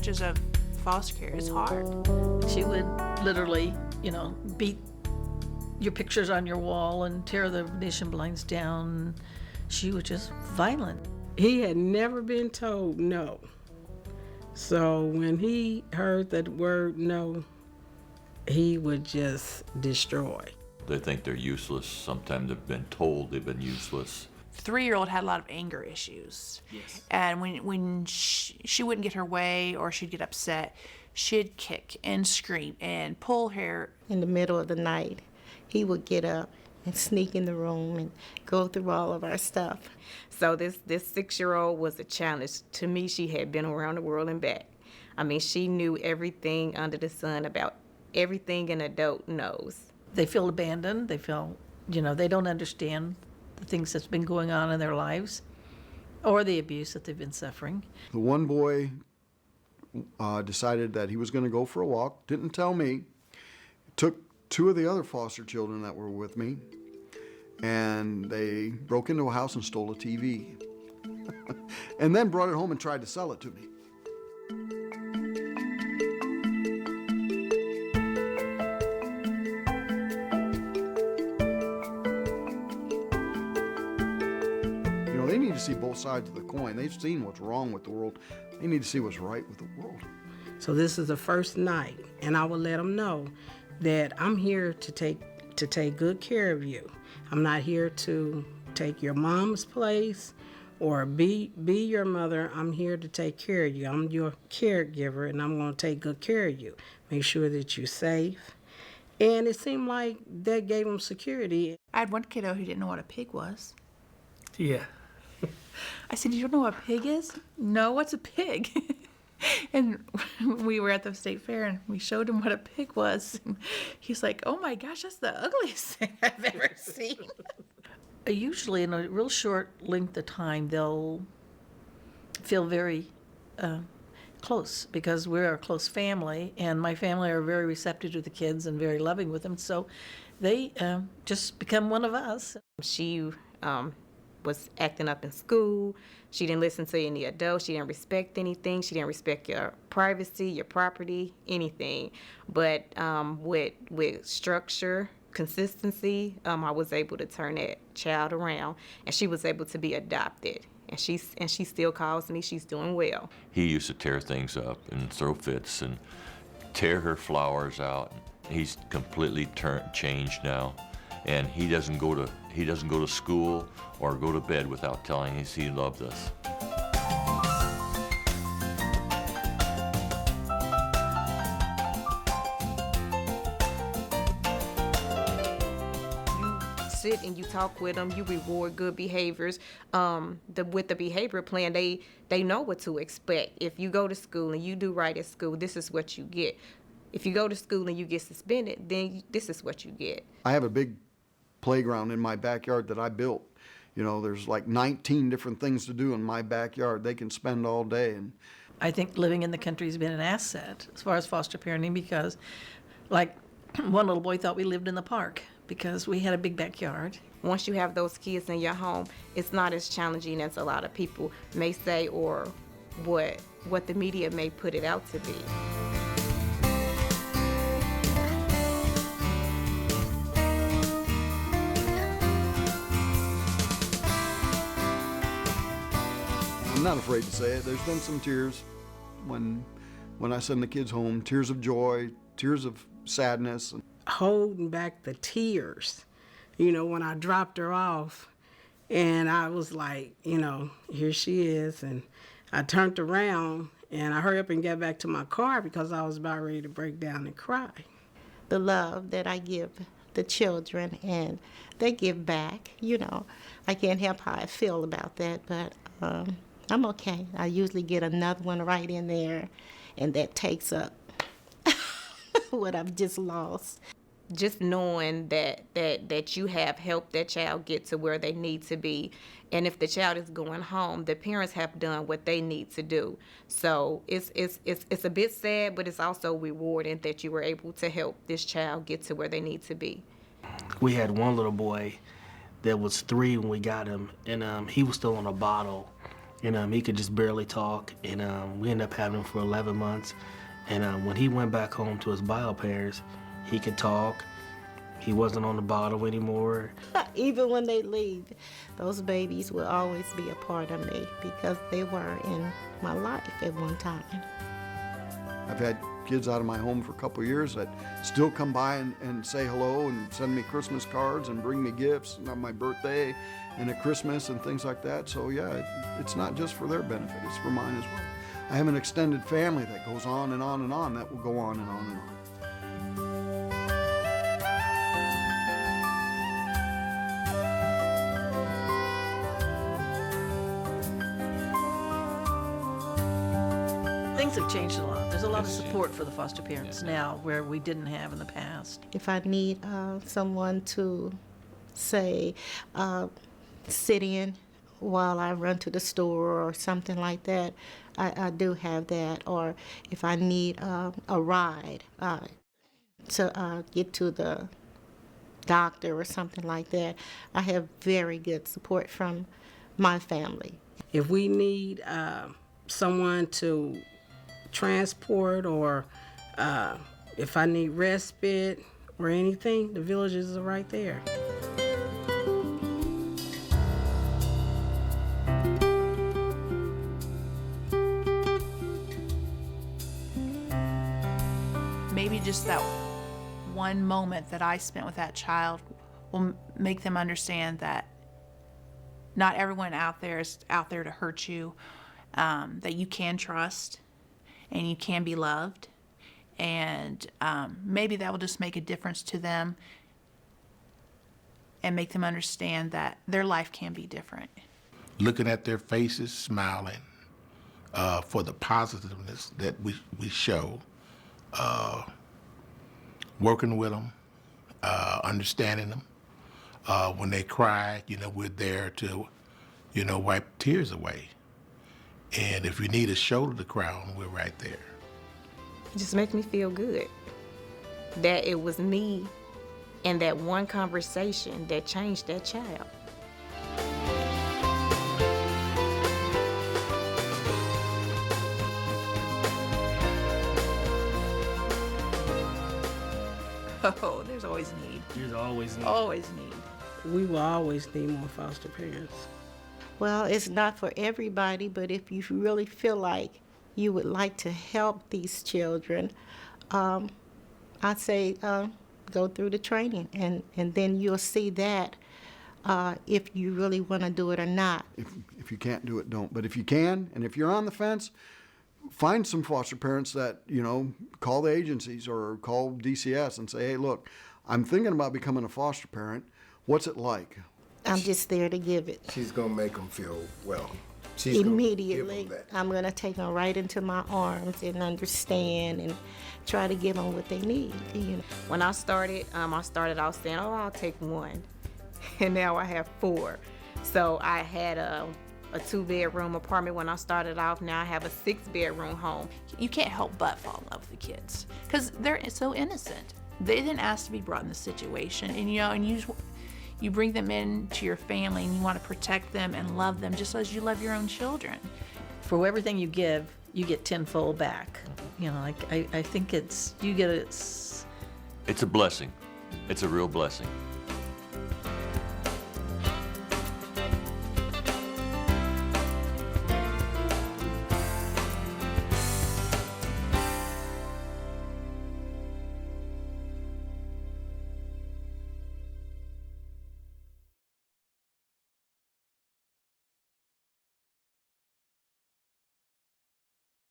stages of foster care. It's hard. She would literally, beat your pictures on your wall and tear the Venetian blinds down. She was just violent. He had never been told no. So when he heard that word no, he would just destroy. They think they're useless. Sometimes they've been told they've been useless. The 3-year-old had a lot of anger issues. Yes. And when she wouldn't get her way or she'd get upset, she'd kick and scream and pull hair. In the middle of the night, he would get up and sneak in the room and go through all of our stuff. So this 6-year-old was a challenge. To me, she had been around the world and back. I mean, she knew everything under the sun about everything an adult knows. They feel abandoned. They feel, they don't understand the things that's been going on in their lives or the abuse that they've been suffering. The one boy decided that he was going to go for a walk, didn't tell me, took 2 of the other foster children that were with me, and they broke into a house and stole a TV. And then brought it home and tried to sell it to me. They need to see both sides of the coin. They've seen what's wrong with the world. They need to see what's right with the world. So this is the first night, and I will let them know that I'm here to take good care of you. I'm not here to take your mom's place or be your mother. I'm here to take care of you. I'm your caregiver, and I'm going to take good care of you. Make sure that you're safe. And it seemed like that gave them security. I had one kiddo who didn't know what a pig was. Yeah. I said, "You don't know what a pig is?" "No, what's a pig?" And we were at the state fair and we showed him what a pig was. And he's like, "Oh my gosh, that's the ugliest thing I've ever seen." Usually in a real short length of time, they'll feel very close because we're a close family, and my family are very receptive to the kids and very loving with them. So they just become one of us. She was acting up in school. She didn't listen to any adults. She didn't respect anything. She didn't respect your privacy, your property, anything. But with structure, consistency, I was able to turn that child around, and she was able to be adopted. And she still calls me. She's doing well. He used to tear things up and throw fits and tear her flowers out. He's completely changed now, and he doesn't go to school or go to bed without telling us he loved us. Sit and you talk with them, you reward good behaviors. With the behavior plan, they know what to expect. If you go to school and you do right at school, this is what you get. If you go to school and you get suspended, then this is what you get. I have a big playground in my backyard that I built. There's like 19 different things to do in my backyard. They can spend all day. And I think living in the country has been an asset as far as foster parenting because, like, one little boy thought we lived in the park because we had a big backyard. Once you have those kids in your home, it's not as challenging as a lot of people may say or what the media may put it out to be. I'm not afraid to say it. There's been some tears when I send the kids home, tears of joy, tears of sadness. Holding back the tears, when I dropped her off, and I was like, here she is, and I turned around and I hurried up and got back to my car because I was about ready to break down and cry. The love that I give the children, and they give back, I can't help how I feel about that, but I'm okay. I usually get another one right in there, and that takes up what I've just lost. Just knowing that you have helped that child get to where they need to be, and if the child is going home, the parents have done what they need to do. So it's a bit sad, but it's also rewarding that you were able to help this child get to where they need to be. We had one little boy that was 3 when we got him, and he was still on a bottle. and he could just barely talk. And we ended up having him for 11 months. And when he went back home to his bio parents, he could talk. He wasn't on the bottle anymore. Even when they leave, those babies will always be a part of me because they were in my life at one time. I've had kids out of my home for a couple of years that still come by and say hello and send me Christmas cards and bring me gifts on my birthday and at Christmas and things like that. So yeah, it's not just for their benefit, it's for mine as well. I have an extended family that goes on and on and on, that will go on and on and on. Things have changed a lot. There's a lot of support for the foster parents now where we didn't have in the past. If I need someone to, say, sit in while I run to the store or something like that, I do have that. Or if I need a ride to get to the doctor or something like that, I have very good support from my family. If we need someone to transport, or if I need respite or anything, the villages are right there. Maybe just that one moment that I spent with that child will make them understand that not everyone out there is out there to hurt you, that you can trust and you can be loved. And maybe that will just make a difference to them and make them understand that their life can be different. Looking at their faces, smiling, for the positiveness that we show, working with them, understanding them. When they cry, we're there to, wipe tears away. And if you need a shoulder to cry on, we're right there. It just makes me feel good that it was me and that one conversation that changed that child. Oh, there's always need. There's always need. Always need. We will always need more foster parents. Well, it's not for everybody, but if you really feel like you would like to help these children, I'd say go through the training, and then you'll see that if you really want to do it or not. If you can't do it, don't. But if you can, and if you're on the fence, find some foster parents that, call the agencies or call DCS and say, hey, look, I'm thinking about becoming a foster parent. What's it like? I'm just there to give it. She's gonna make them feel well. Immediately, I'm going to take them right into my arms and understand and try to give them what they need. When I started off saying, oh, I'll take one. And now I have 4. So I had a 2-bedroom apartment when I started off. Now I have a 6-bedroom home. You can't help but fall in love with the kids because they're so innocent. They didn't ask to be brought in this situation, and you bring them into your family and you want to protect them and love them just as you love your own children. For everything you give, you get tenfold back. I think it's a It's a blessing. It's a real blessing.